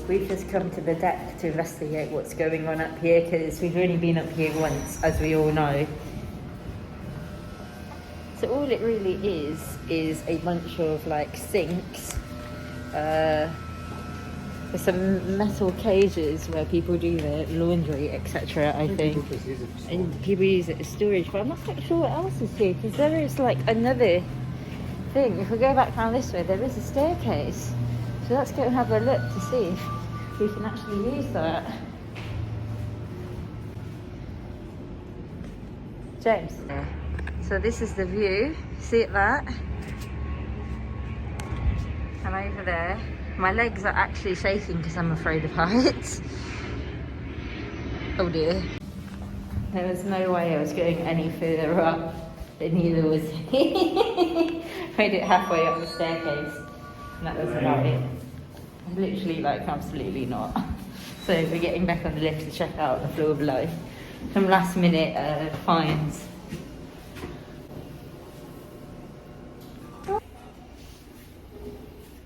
We've just come to the deck to investigate what's going on up here because we've only been up here once, as we all know. So all it really is a bunch of like sinks. There's some metal cages where people do their laundry, etc. I think, and people use it as storage. But I'm not quite sure what else is here because there is like another thing. If we go back down this way, there is a staircase. So let's go and have a look to see if we can actually use that. James. So this is the view. See it that? I'm over there. My legs are actually shaking because I'm afraid of heights. Oh dear. There was no way I was going any further up, but neither was he. Made it halfway up the staircase, and that was about it. Literally, like, absolutely not. So we're getting back on the lift to check out the floor below. Some last minute finds.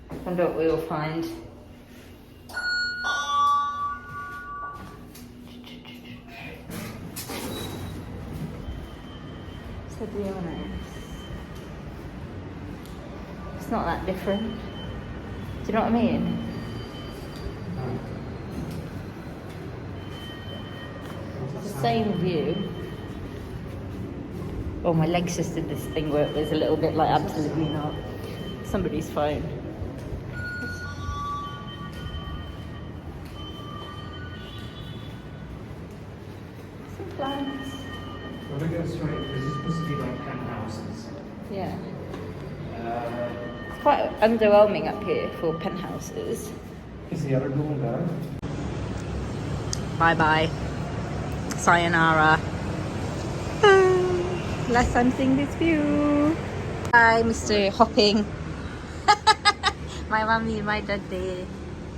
I wonder what we'll find. To be honest, it's not that different. Do you know what I mean? It's the same view. Oh, my legs just did this thing where it was a little bit like absolutely not. Somebody's phone. Some plants. Well, we go straight because it's supposed to be like penthouses. Yeah. It's quite underwhelming up here for penthouses. Is the other door better? Bye bye. Sayonara. Last time seeing this view. Hi, Mr. Hopping. My mummy, my daddy.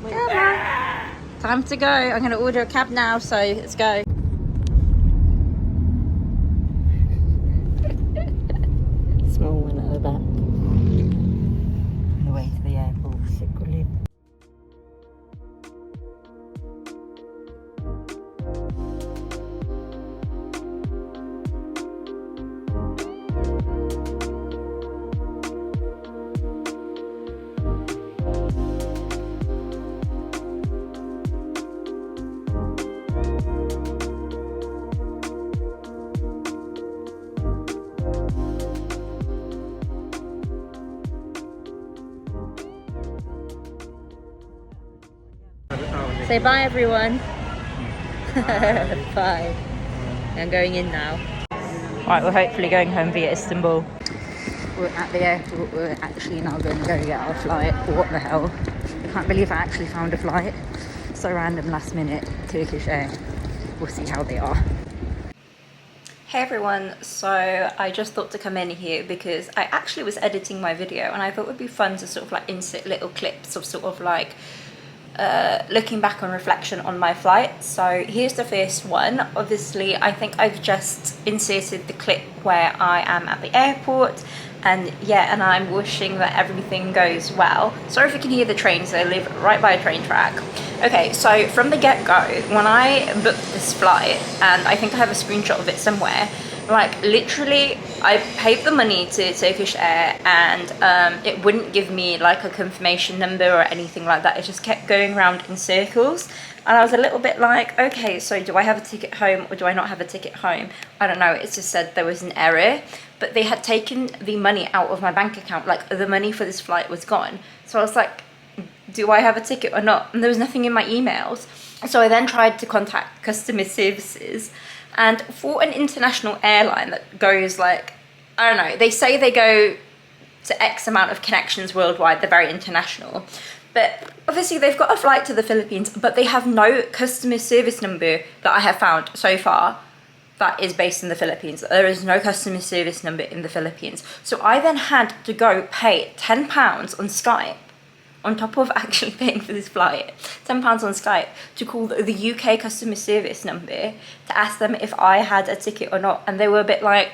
Come on. Time to go. I'm going to order a cab now, so let's go. Small one at the back. On the way to the airport. Secretly. Say bye, everyone. Bye. I'm going in now. Right, we're hopefully going home via Istanbul. We're at the airport. We're actually now going to go get our flight. What the hell? I can't believe I actually found a flight. So random, last minute. Turkish Air. We'll see how they are. Hey everyone, so I just thought to come in here because I actually was editing my video and I thought it would be fun to sort of like insert little clips of sort of like looking back on reflection on my flight. So here's the first one. Obviously, I think I've just inserted the clip where I am at the airport, and yeah, and I'm wishing that everything goes well. Sorry if you can hear the trains, I live right by a train track. Okay, so from the get-go, when I booked this flight, and I think I have a screenshot of it somewhere, like literally I paid the money to Turkish Air and it wouldn't give me like a confirmation number or anything like that. It just kept going around in circles and I was a little bit like, okay, so do I have a ticket home or do I not have a ticket home? I don't know, it just said there was an error, but they had taken the money out of my bank account, like the money for this flight was gone. So I was like, do I have a ticket or not? And there was nothing in my emails. So I then tried to contact customer services. And for an international airline that goes like, I don't know, they say they go to X amount of connections worldwide, they're very international. But obviously they've got a flight to the Philippines, but they have no customer service number that I have found so far that is based in the Philippines. There is no customer service number in the Philippines. So I then had to go pay £10 on Skype, on top of actually paying for this flight, £10 on Skype to call the UK customer service number to ask them if I had a ticket or not. And they were a bit like,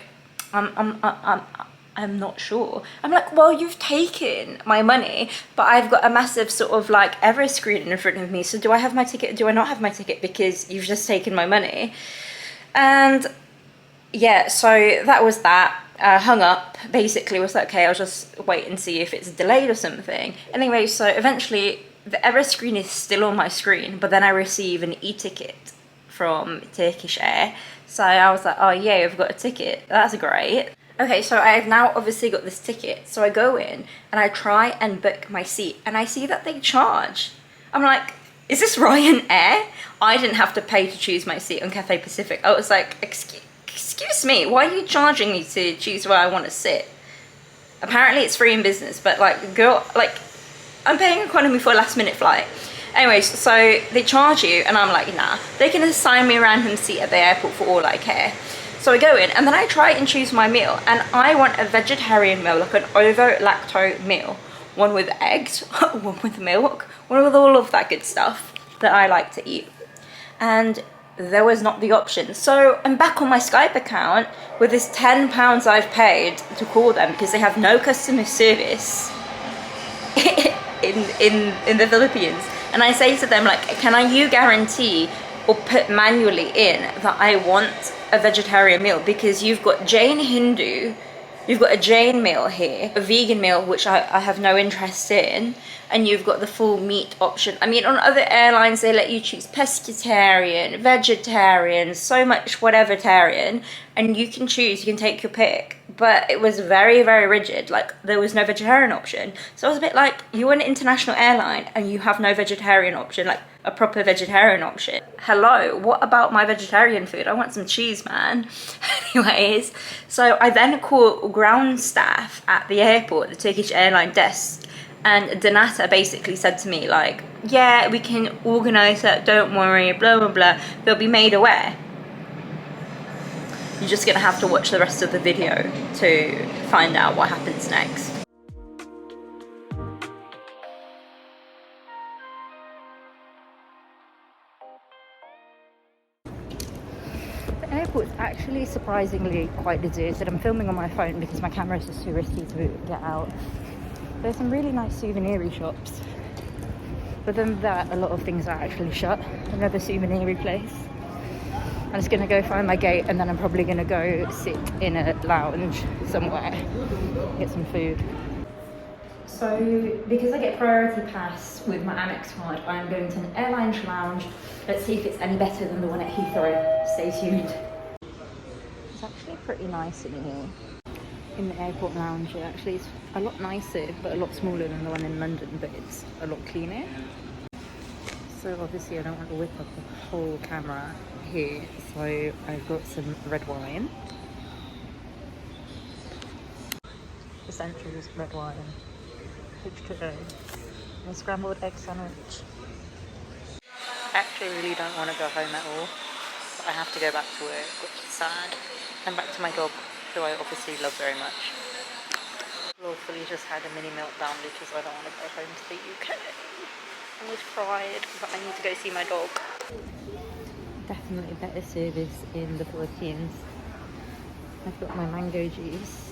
I'm not sure. I'm like, well, you've taken my money, but I've got a massive sort of like error screen in front of me. So do I have my ticket? Do I not have my ticket because you've just taken my money? And yeah, so that was that. Hung up, basically was like, okay, I'll just wait and see if it's delayed or something. Anyway, so eventually the error screen is still on my screen, but then I receive an e-ticket from Turkish Air. So I was like, oh yeah, I've got a ticket. That's great. Okay, so I've now obviously got this ticket. So I go in and I try and book my seat and I see that they charge. I'm like, is this Ryanair? I didn't have to pay to choose my seat on Cathay Pacific. I was like, excuse me, why are you charging me to choose where I want to sit? Apparently it's free in business, but like, girl, like, I'm paying economy for a last minute flight. Anyways, so they charge you and I'm like, nah, they can assign me a random seat at the airport for all I care. So I go in and then I try and choose my meal and I want a vegetarian meal, like an ovo-lacto meal. One with eggs, one with milk, one with all of that good stuff that I like to eat. And there was not the option. So I'm back on my Skype account with this £10 I've paid to call them because they have no customer service in the Philippines. And I say to them, like, can you guarantee or put manually in that I want a vegetarian meal? Because you've got Jain Hindu, you've got a Jain meal here, a vegan meal, which I have no interest in, and you've got the full meat option. I mean, on other airlines, they let you choose pescatarian, vegetarian, so much whatever-tarian, and you can choose, you can take your pick. But it was very, very rigid. Like, there was no vegetarian option. So I was a bit like, you're an international airline and you have no vegetarian option, like a proper vegetarian option. Hello, what about my vegetarian food? I want some cheese, man. Anyways, so I then call ground staff at the airport, the Turkish airline desk, and Donata basically said to me, like, yeah, we can organise that, don't worry, blah, blah, blah. They'll be made aware. You're just gonna have to watch the rest of the video to find out what happens next. The airport's actually surprisingly quite deserted. I'm filming on my phone because my camera is just too risky to get out. There's some really nice souvenir shops. But then that, a lot of things are actually shut. Another souvenir place. I'm just gonna go find my gate and then I'm probably gonna go sit in a lounge somewhere, get some food. So because I get priority pass with my Amex card, I'm going to an airline lounge. Let's see if it's any better than the one at Heathrow. Stay tuned. It's actually pretty nice in here. In the airport lounge, it actually is a lot nicer, but a lot smaller than the one in London, but it's a lot cleaner. So obviously I don't want to whip up the whole camera here, so I've got some red wine. Essentials red wine, H2O, and a scrambled egg sandwich. I actually really don't want to go home at all, but I have to go back to work, which is sad. And back to my dog, who I obviously love very much. Lawfully just had a mini meltdown because I don't want to go home to the UK. I was cried, but I need to go see my dog. Definitely better service in the Philippines. I've got my mango juice.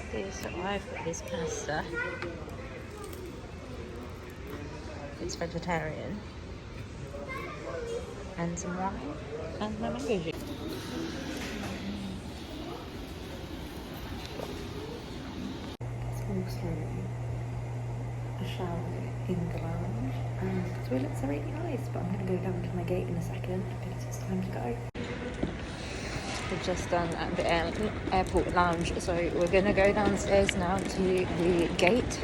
Okay, so I've got this pasta. It's vegetarian. And some wine. And my mango juice. It's also a shower in the lounge, and the toilets are really nice, but I'm going to go down to my gate in a second because it's time to go. We're just done at the airport lounge, so we're going to go downstairs now to the gate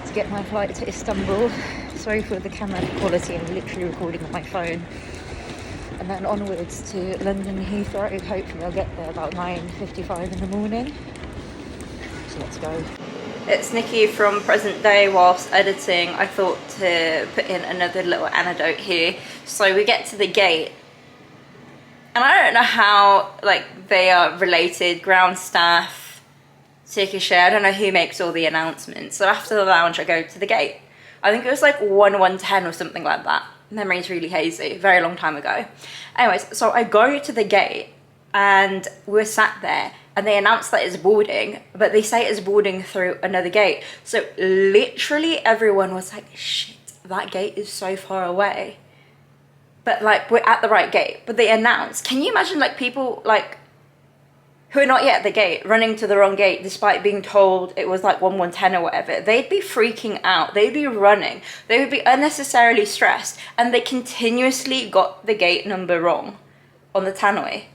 to get my flight to Istanbul. Sorry for the camera quality, I'm literally recording on my phone. And then onwards to London Heathrow. Hopefully I'll get there about 9:55 in the morning. So let's go. It's Nikki from Present Day. Whilst editing, I thought to put in another little anecdote here. So we get to the gate, and I don't know how like they are related, ground staff, Turkish Air, I don't know who makes all the announcements. So after the lounge I go to the gate. I think it was like 1:10 or something like that. Memory's really hazy, very long time ago. Anyways, so I go to the gate and we're sat there and they announce that it's boarding, but they say it's boarding through another gate. So literally everyone was like, shit, that gate is so far away. But like, we're at the right gate. But they announce, can you imagine like people like who are not yet at the gate running to the wrong gate despite being told it was like 1110 or whatever? They'd be freaking out. They'd be running. They would be unnecessarily stressed. And they continuously got the gate number wrong on the tannoy.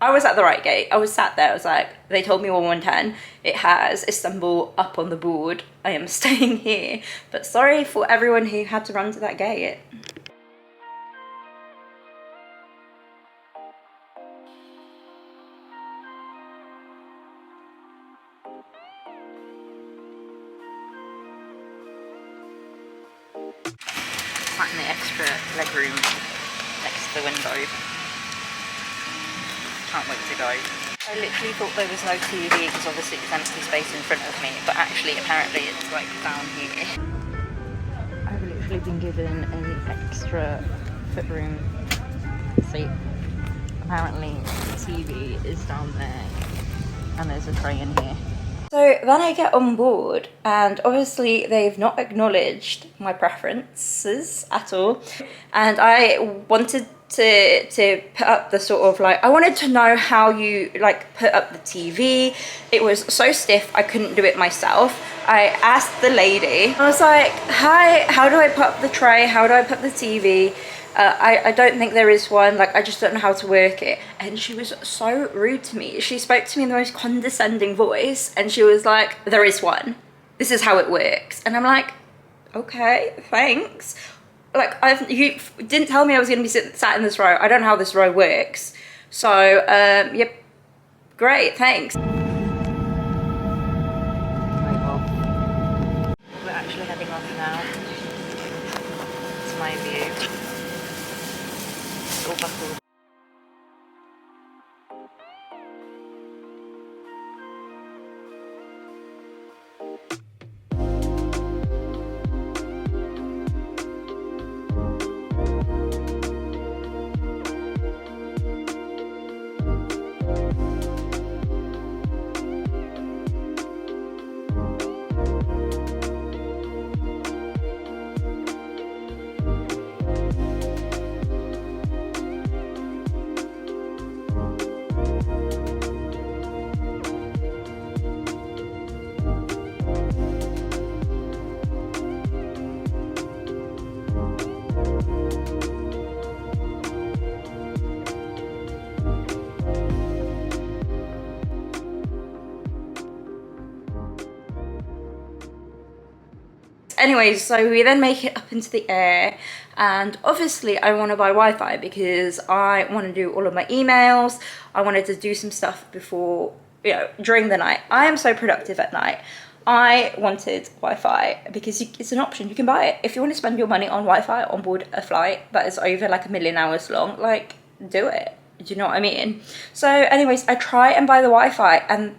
I was at the right gate. I was sat there. I was like, they told me 1110. It has Istanbul up on the board. I am staying here. But sorry for everyone who had to run to that gate. Sat in the extra legroom next to the window. Can't wait to go. I literally thought there was no TV because obviously it's empty space in front of me, but actually apparently it's like down here. I've literally been given an extra footroom seat. Apparently the TV is down there and there's a tray in here. So then I get on board and obviously they've not acknowledged my preferences at all. And I wanted to put up the sort of like, I wanted to know how you like put up the TV. It was so stiff, I couldn't do it myself. I asked the lady, I was like, hi, how do I put up the tray? How do I put the TV? I don't think there is one, like I just don't know how to work it. And she was so rude to me. She spoke to me in the most condescending voice and she was like, there is one. This is how it works. And I'm like, okay, thanks. Like, you didn't tell me I was going to be sat in this row. I don't know how this row works. So, yep, great, thanks. We're actually heading off now. It's my view. All buckled. Anyways, so we then make it up into the air and obviously I want to buy Wi-Fi because I want to do all of my emails. I wanted to do some stuff before, you know, during the night. I am so productive at night. I wanted Wi-Fi because it's an option. You can buy it. If you want to spend your money on Wi-Fi on board a flight that is over like 1,000,000 hours long, like do it. Do you know what I mean? So anyways, I try and buy the Wi-Fi and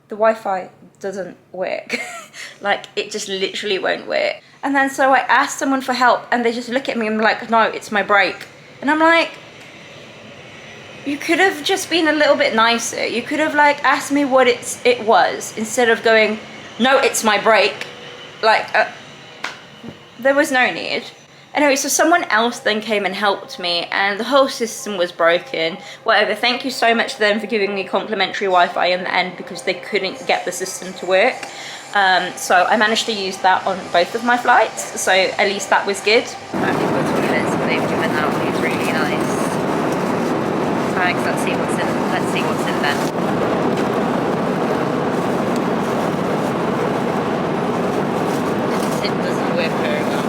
the Wi-Fi doesn't work. Like it just literally won't work. And then so I asked someone for help and they just look at me and like, no, it's my break. And I'm like, you could have just been a little bit nicer. You could have like asked me what it was instead of going, no, it's my break. Like there was no need. Anyway, so someone else then came and helped me and the whole system was broken. Whatever, thank you so much to them for giving me complimentary Wi-Fi in the end because they couldn't get the system to work. So I managed to use that on both of my flights, so at least that was good. I think the toilets that they've given out is really nice. Thanks, let's see what's in there. It doesn't work very well.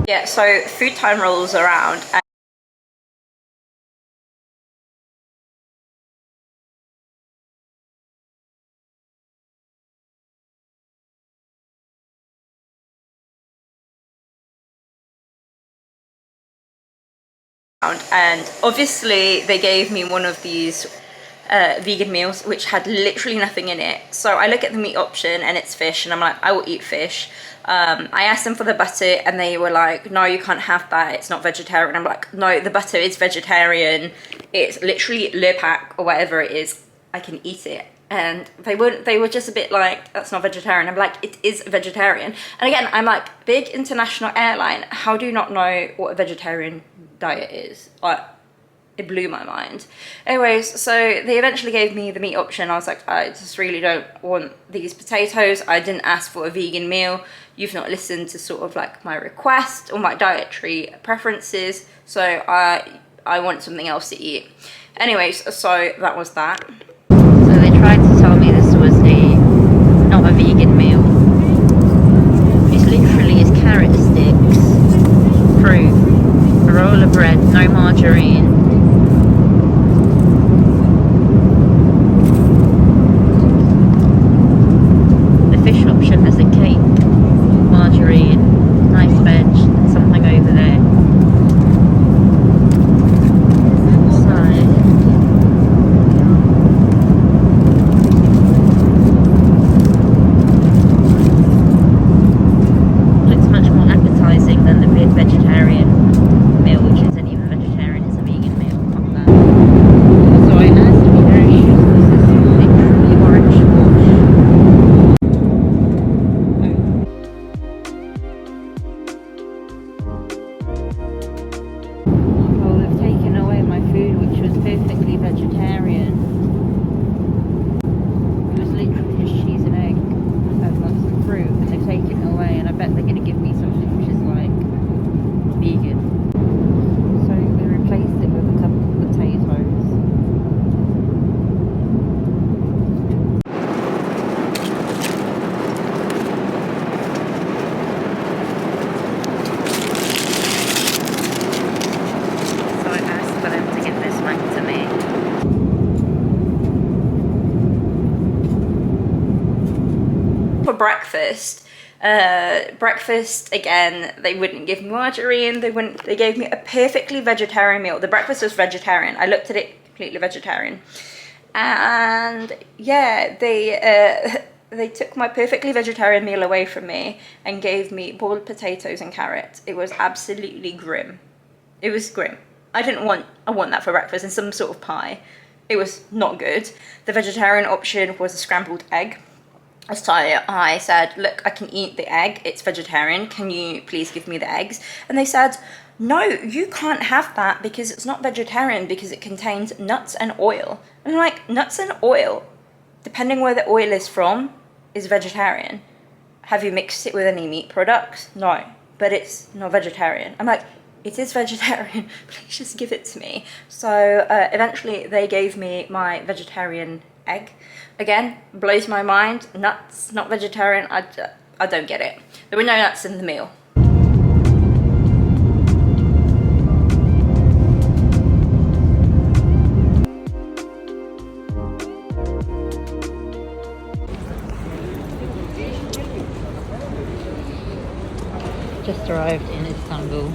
Yeah, so food time rolls around. And obviously they gave me one of these vegan meals which had literally nothing in it. So I look at the meat option and it's fish, and I'm like, I will eat fish. I asked them for the butter and they were like, no, you can't have that, it's not vegetarian. I'm like, no, the butter is vegetarian, it's literally le pack or whatever it is, I can eat it. And they were just a bit like, that's not vegetarian. I'm like, it is vegetarian. And again, I'm like, big international airline, how do you not know what a vegetarian diet is? Like, it blew my mind. Anyways, so they eventually gave me the meat option. I was like, I just really don't want these potatoes. I didn't ask for a vegan meal. You've not listened to sort of like my request or my dietary preferences. So I want something else to eat. Anyways, so that was that. So they tried to tell me this was not a vegan meal. It's literally is carrot sticks, fruit, a roll of bread, no margarine. The fish option has a cake, margarine, nice veg, and something over there. For breakfast again, they wouldn't give me margarine, they gave me a perfectly vegetarian meal. The breakfast was vegetarian. I looked at it, completely vegetarian. And yeah, they took my perfectly vegetarian meal away from me and gave me boiled potatoes and carrots. It was absolutely grim. It was grim. I want that for breakfast, and some sort of pie. It was not good. The vegetarian option was a scrambled egg. So I said, look, I can eat the egg, it's vegetarian, can you please give me the eggs? And they said, no, you can't have that because it's not vegetarian, because it contains nuts and oil. And I'm like, nuts and oil, depending where the oil is from, is vegetarian. Have you mixed it with any meat products? No, but it's not vegetarian. I'm like, it is vegetarian, please just give it to me. So eventually they gave me my vegetarian egg. Again, blows my mind. Nuts, not vegetarian. I don't get it. There were no nuts in the meal. Just arrived in Istanbul.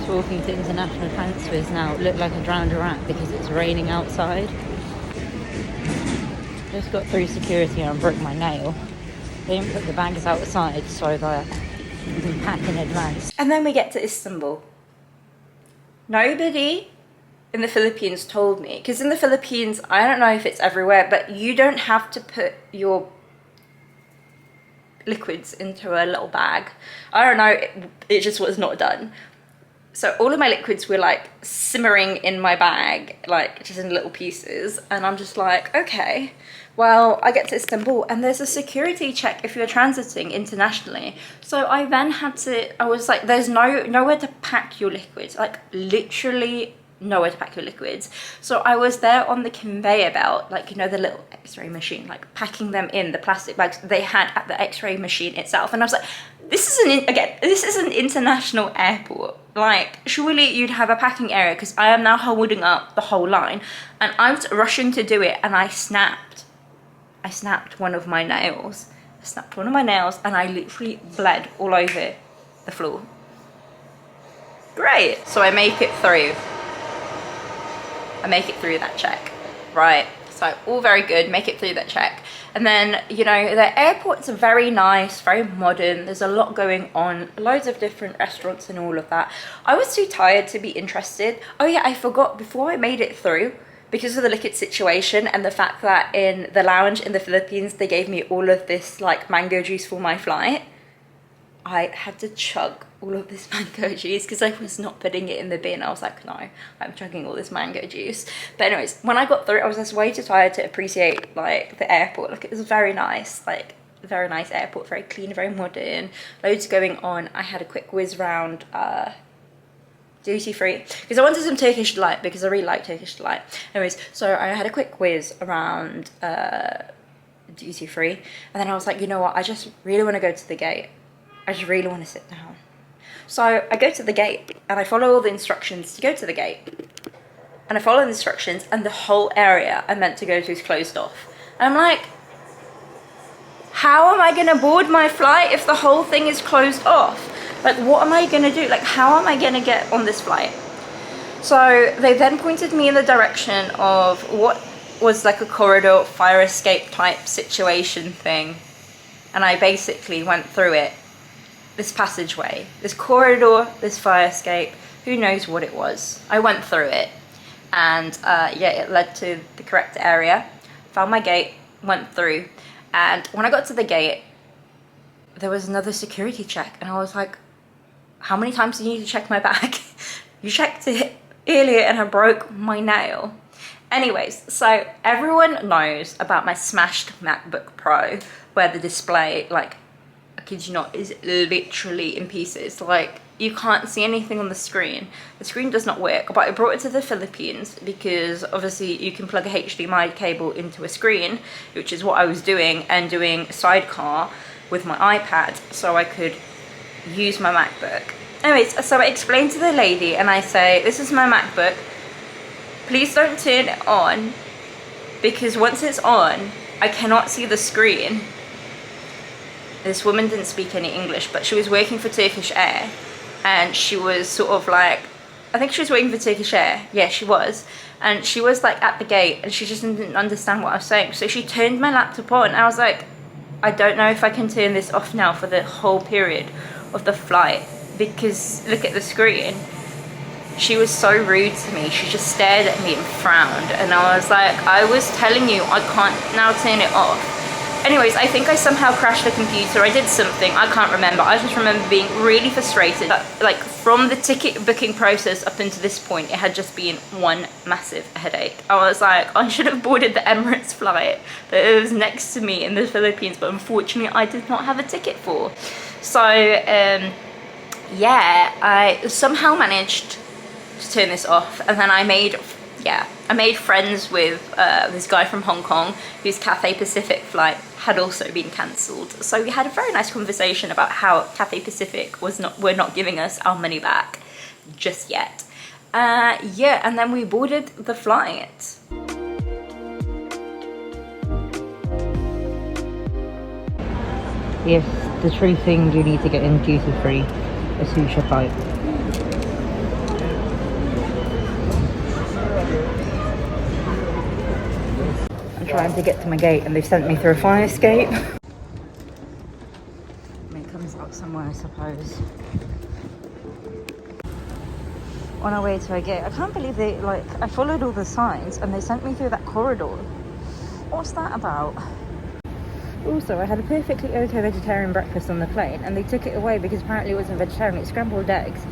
Walking to international transfers now look like a drowned rat because it's raining outside. Just got through security and broke my nail. They didn't put the bags outside so that you can pack in advance. And then we get to Istanbul. Nobody in the Philippines told me, because in the Philippines, I don't know if it's everywhere, but you don't have to put your liquids into a little bag. I don't know, it just was not done. So all of my liquids were like simmering in my bag, like just in little pieces. And I'm just like, okay, well, I get to Istanbul and there's a security check if you're transiting internationally. So I then had to, I was like, there's nowhere to pack your liquids. Like literally nowhere to pack your liquids. So I was there on the conveyor belt, like, you know, the little x-ray machine, like packing them in the plastic bags they had at the x-ray machine itself. And I was like, this is an international airport. Like, surely you'd have a packing area, because I am now holding up the whole line. And I was rushing to do it, and I snapped one of my nails. And I literally bled all over the floor. Great. So I make it through. That check, right? So all very good, make it through that check. And then, you know, the airport's very nice, very modern. There's a lot going on, loads of different restaurants and all of that. I was too tired to be interested. Oh yeah, I forgot, before I made it through, because of the liquid situation and the fact that in the lounge in the Philippines, they gave me all of this like mango juice for my flight. I had to chug all of this mango juice because I was not putting it in the bin. I was like, no, I'm chugging all this mango juice. But anyways, when I got through, I was just way too tired to appreciate like the airport. Like, it was very nice, like very nice airport, very clean, very modern, loads going on. I had a quick whiz round duty free because I wanted some Turkish delight because I really like Turkish delight. Anyways, so I had a quick whiz around duty free, and then I was like, you know what, I just really want to go to the gate. I just really want to sit down. So I go to the gate and I follow all the instructions to go to the gate. And I follow the instructions, and the whole area I'm meant to go to is closed off. And I'm like, how am I going to board my flight if the whole thing is closed off? Like, what am I going to do? Like, how am I going to get on this flight? So they then pointed me in the direction of what was like a corridor fire escape type situation thing. And I basically went through it. This passageway, this corridor, this fire escape, who knows what it was. I went through it, and yeah, it led to the correct area. Found my gate, went through, and when I got to the gate, there was another security check, and I was like, how many times do you need to check my bag? You checked it earlier and I broke my nail. Anyways, so everyone knows about my smashed MacBook Pro, where the display, like, I kid you not, is literally in pieces. Like, you can't see anything on the screen. The screen does not work, but I brought it to the Philippines because obviously you can plug a HDMI cable into a screen, which is what I was doing, and doing sidecar with my iPad so I could use my MacBook. Anyways, so I explained to the lady and I say, this is my MacBook. Please don't turn it on because once it's on, I cannot see the screen. This woman didn't speak any English, but she was working for Turkish Air, and she was sort of like, I think she was waiting for Turkish Air. Yeah, she was. And she was like at the gate and she just didn't understand what I was saying. So she turned my laptop on. I was like, I don't know if I can turn this off now for the whole period of the flight because look at the screen. She was so rude to me. She just stared at me and frowned. And I was like, I was telling you, I can't now turn it off. Anyways, I think I somehow crashed the computer. I did something, I can't remember. I just remember being really frustrated. Like, from the ticket booking process up until this point, it had just been one massive headache. I was like, I should have boarded the Emirates flight that was next to me in the Philippines, but unfortunately I did not have a ticket for. So, yeah, I somehow managed to turn this off, and then I made friends with this guy from Hong Kong whose Cathay Pacific flight had also been cancelled. So we had a very nice conversation about how Cathay Pacific were not giving us our money back just yet. Yeah, and then we boarded the flight. Yes, the true thing you need to get in duty free is sushi flight. Trying to get to my gate and they've sent me through a fire escape. I mean, it comes out somewhere, I suppose. On our way to a gate. I can't believe they, like, I followed all the signs and they sent me through that corridor. What's that about? Also, I had a perfectly okay vegetarian breakfast on the plane and they took it away because apparently it wasn't vegetarian, it's scrambled eggs.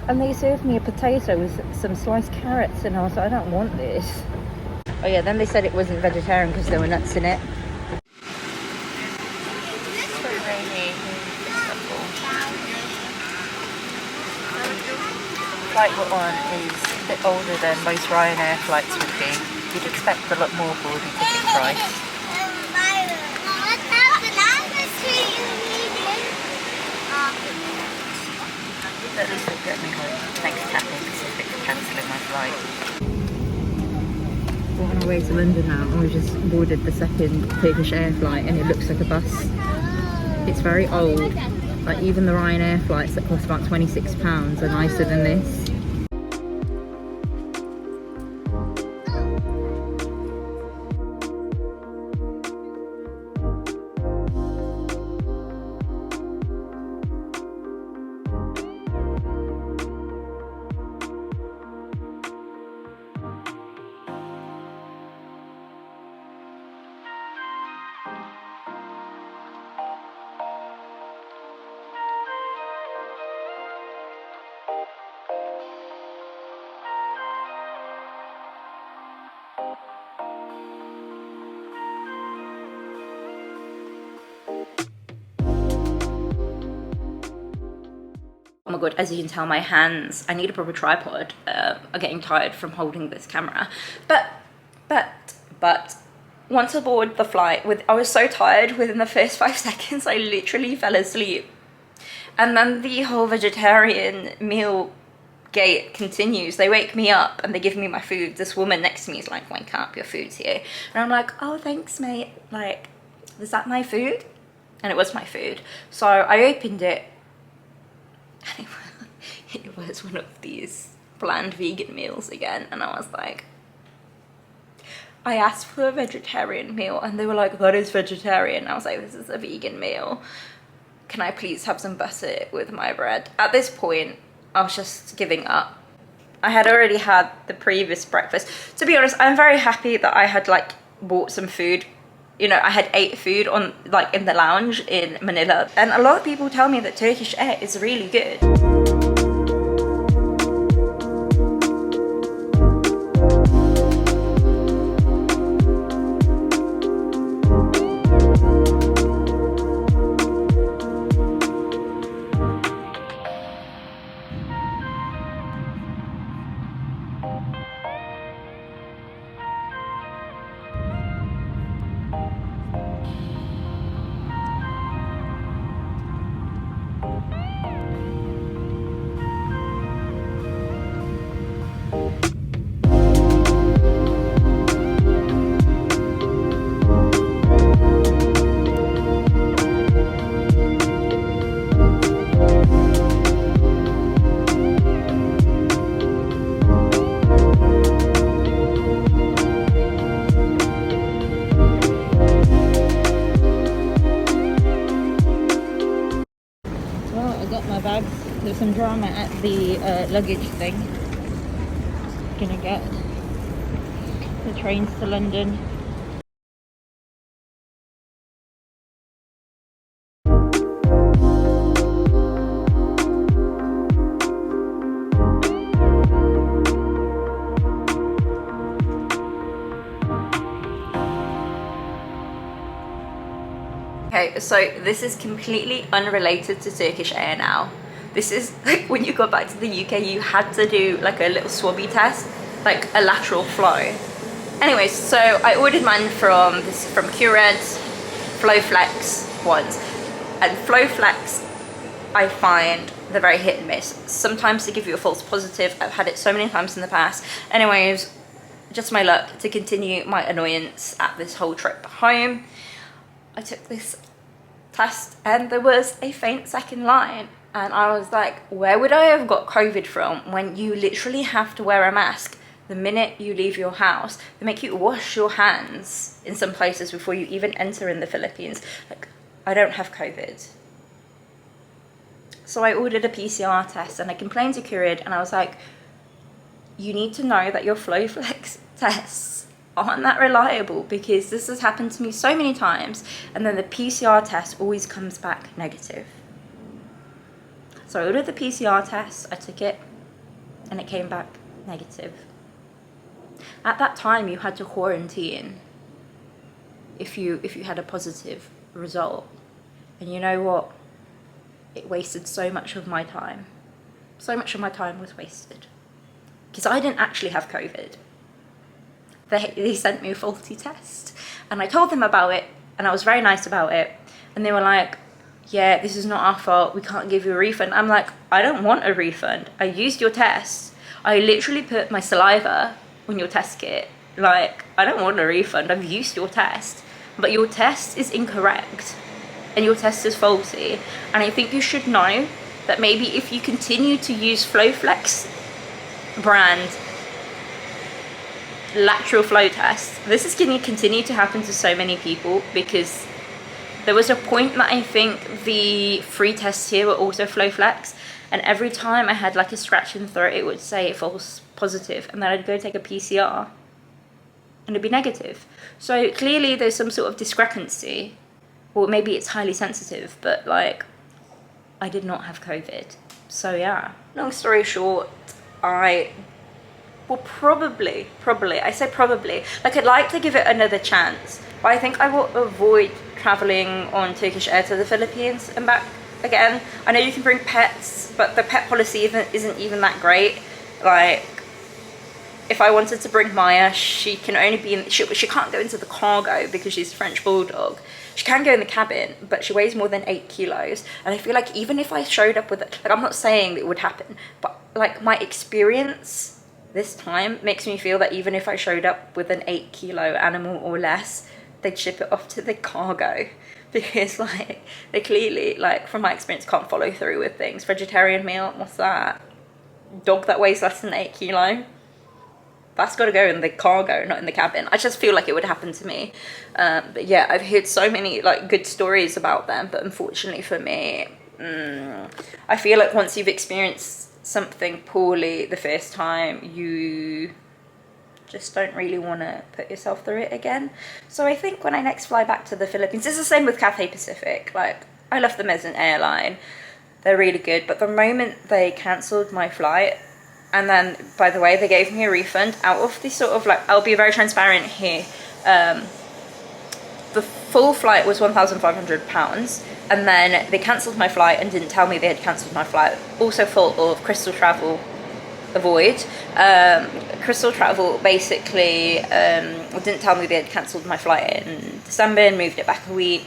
And they served me a potato with some sliced carrots and I was like, I don't want this. Oh yeah, then they said it wasn't vegetarian because there were nuts in it. It's very rainy in Istanbul. The flight we're on is bit older than most Ryanair flights would be. You'd expect a lot more for the ticket price. At least they'll get me home. Thanks Cathay Pacific for cancelling my flight. We're on our way to London now, and we've just boarded the second Turkish Air flight, and it looks like a bus. It's very old. Like even the Ryanair flights that cost about £26 are nicer than this. Oh my god, as you can tell, my hands, I need a proper tripod, are getting tired from holding this camera. But, once aboard the flight, I was so tired within the first 5 seconds, I literally fell asleep. And then the whole vegetarian meal gate continues. They wake me up and they give me my food. This woman next to me is like, wake up, your food's here. And I'm like, oh, thanks, mate. Like, is that my food? And it was my food. So I opened it. And it was one of these bland vegan meals again, and I was like, I asked for a vegetarian meal and they were like, that is vegetarian. I was like, this is a vegan meal, can I please have some butter with my bread? At this point I was just giving up. I had already had the previous breakfast. To be honest, I'm very happy that I had like bought some food. You know, I had ate food on like in the lounge in Manila, and a lot of people tell me that Turkish Air is really good. My bags. There's some drama at the luggage thing. Gonna get the trains to London. Okay, so this is completely unrelated to Turkish Air now. This is like when you got back to the UK, you had to do like a little swabby test, like a lateral flow. Anyways, so I ordered mine from Cured's FlowFlex ones. And FlowFlex, I find they're very hit and miss. Sometimes they give you a false positive. I've had it so many times in the past. Anyways, just my luck to continue my annoyance at this whole trip home. I took this test and there was a faint second line, and I was like, where would I have got COVID from when you literally have to wear a mask the minute you leave your house? They make you wash your hands in some places before you even enter in the Philippines. Like, I don't have COVID. So I ordered a PCR test and I complained to Cured, and I was like, you need to know that your FlowFlex tests aren't that reliable, because this has happened to me so many times, and then the PCR test always comes back negative. So I ordered the PCR test, I took it, and it came back negative. At that time, you had to quarantine if you had a positive result. And you know what? It wasted so much of my time. So much of my time was wasted. because I didn't actually have COVID. They sent me a faulty test, and I told them about it, and I was very nice about it, and they were like, yeah, this is not our fault, we can't give you a refund. I'm like, I don't want a refund. I used your test. I literally put my saliva on your test kit. Like, I don't want a refund. I've used your test, but your test is incorrect and your test is faulty. And I think you should know that maybe if you continue to use FlowFlex brand lateral flow tests, this is going to continue to happen to so many people, because there was a point that I think the free tests here were also FlowFlex, and every time I had like a scratch in the throat, it would say false positive, and then I'd go take a PCR and it'd be negative. So clearly there's some sort of discrepancy, or maybe it's highly sensitive, but like, I did not have COVID. So yeah, long story short, I will probably, I say probably, like I'd like to give it another chance, but I think I will avoid traveling on Turkish Air to the Philippines and back again. I know you can bring pets, but the pet policy isn't even that great. Like, if I wanted to bring Maya, she can only be in, she can't go into the cargo because she's a French bulldog. She can go in the cabin, but she weighs more than 8 kilos. And I feel like even if I showed up with it, like, I'm not saying that it would happen, but like my experience this time makes me feel that even if I showed up with an 8 kilo animal or less, they'd ship it off to the cargo, because like they clearly, like from my experience, can't follow through with things. Vegetarian meal, what's that? Dog that weighs less than 8 kilo, that's got to go in the cargo, not in the cabin. I just feel like it would happen to me. But yeah, I've heard so many like good stories about them, but unfortunately for me, I feel like once you've experienced something poorly the first time, you just don't really want to put yourself through it again. So I think when I next fly back to the Philippines, it's the same with Cathay Pacific. Like, I love them as an airline, they're really good, but the moment they cancelled my flight, and then, by the way, they gave me a refund out of the sort of like, I'll be very transparent here, the full flight was £1,500, and then they cancelled my flight and didn't tell me they had cancelled my flight. Also fault of Crystal Travel, avoid. Crystal Travel basically didn't tell me they had cancelled my flight in December and moved it back a week.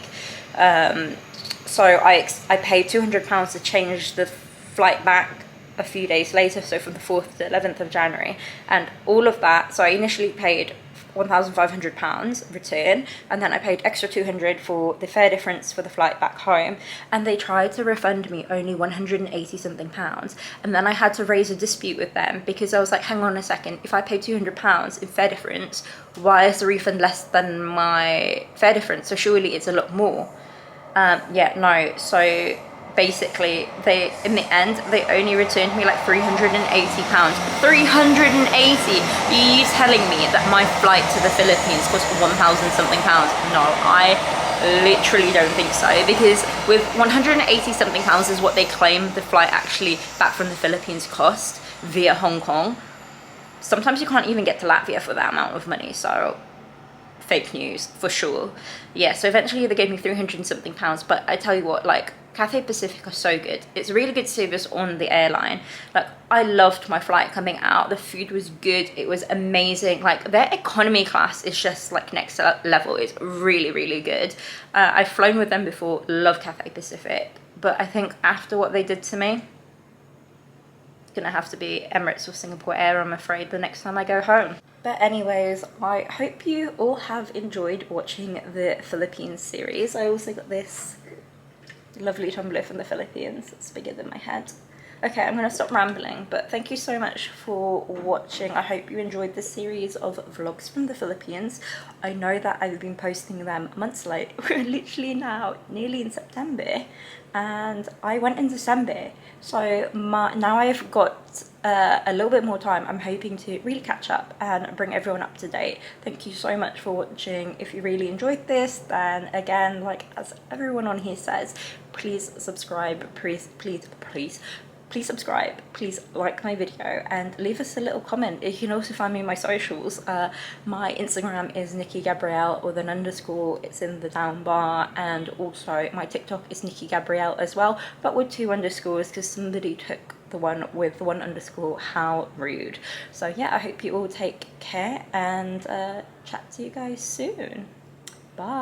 So I paid £200 to change the flight back a few days later, so from the 4th to 11th of January, and all of that. So I initially paid £1,500 return, and then I paid extra £200 for the fare difference for the flight back home, and they tried to refund me only £180 something, and then I had to raise a dispute with them, because I was like, hang on a second, if I paid £200 in fare difference, why is the refund less than my fare difference? So surely it's a lot more. Yeah, no, so basically they, in the end, they only returned me like £380. 380. You telling me that my flight to the Philippines cost 1,000 something pounds? No, I literally don't think so, because with 180 something pounds is what they claim the flight actually back from the Philippines cost via Hong Kong. Sometimes you can't even get to Latvia for that amount of money, so fake news for sure. Yeah, so eventually they gave me 300 something pounds, but I tell you what, like, Cathay Pacific are so good. It's really good service on the airline. Like, I loved my flight coming out. The food was good. It was amazing. Like, their economy class is just like next level. It's really, really good. I've flown with them before. Love Cathay Pacific. But I think after what they did to me, it's gonna have to be Emirates or Singapore Air, I'm afraid, the next time I go home. But anyways, I hope you all have enjoyed watching the Philippines series. I also got this lovely tumbler from the Philippines. It's bigger than my head. Okay, I'm going to stop rambling, but thank you so much for watching. I hope you enjoyed this series of vlogs from the Philippines. I know that I've been posting them months late. We're literally now nearly in September, and I went in December, so now I've got a little bit more time. I'm hoping to really catch up and bring everyone up to date. Thank you so much for watching. If you really enjoyed this, then again, like as everyone on here says, please subscribe, please please subscribe, please like my video, and leave us a little comment. You can also find me on my socials. My Instagram is Nikki Gabrielle with an underscore, it's in the down bar, and also my TikTok is Nikki Gabrielle as well, but with 2 underscores because somebody took the one with 1 underscore. How rude. So yeah, I hope you all take care, and chat to you guys soon. Bye.